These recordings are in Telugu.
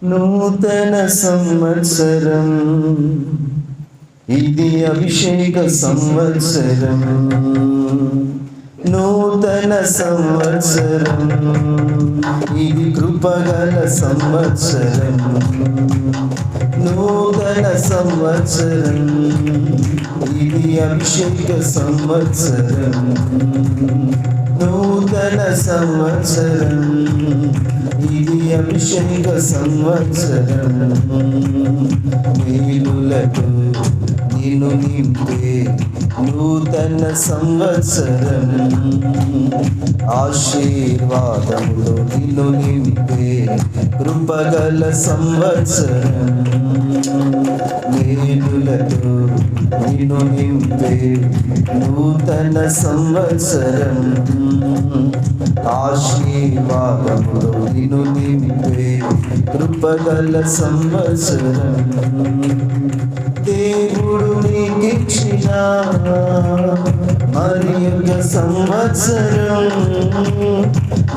నూతన సంవత్సరం, ఇది అభిషేక సంవత్సరం. నూతన సంవత్సరం, ఇది కృపగల సంవత్సరం. నూతన సంవత్సరం, ఇది అభిషేక సంవత్సరం. నూతన సంవత్సరం, ఇది అభిషేక సంవత్సరం. మేలులతో నిన్ను నింపే నూతన సంవత్సరం. ఆశీర్వాదములో నిన్ను నింపే కృపగల సంవత్సరం. మేలులతో నిన్ను నింపే నూతన సంవత్సరం. ఆశీర్వాదములో నిన్ను నింపే కృపగల సంవత్సరం. దేవుడు నీకిచ్చిన మరి ఒక సంవత్సరం.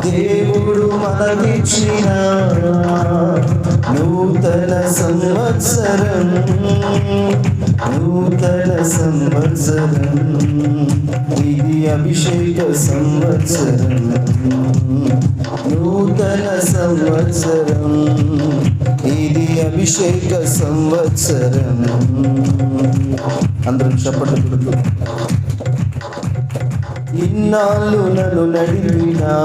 దేవుడు మనకిచ్చిన నూతన సంవత్సరం. నూతన సంవత్సరం, ఇది అభిషేక సంవత్సరం. నూతన సంవత్సరం, ఇది అభిషేక సంవత్సరం. అందరం చప్పట్లు కొడుతూ, ఇన్నాళ్ళు నన్ను నడిపినా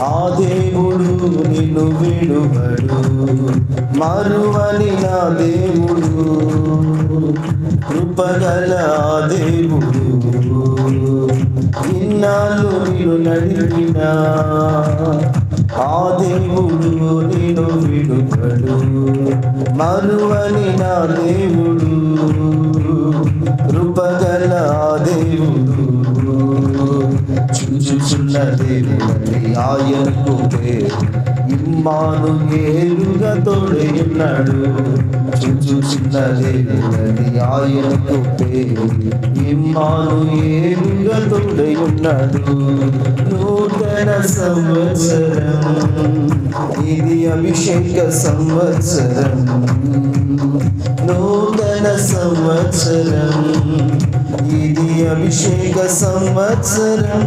ఆ దేవుడు నిన్ను విడువడు. మరువని నా దేవుడు, కృపగల దేవుడు. ఇన్నాళ్ళు నిన్ను నడిపినా ఆ దేవుడు నిన్ను విడువడు. మరువని నా దేవుడు, కృపగల దేవుడు. చూచుచున్న దేవుని ఆయనకు పేరు ఇమ్మానుయేలుగా తోడైయున్నాడు. చూచుచున్న దేవుని ఆయనకు పేరు ఇమ్మానుయేలుగా తోడైయున్నాడు. నూతన సంవత్సరం, ఇది అభిషేక సంవత్సరం. నూతన సంవత్సరం, ఇది అభిషేక సంవత్సరం.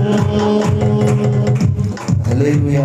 హల్లెలూయా.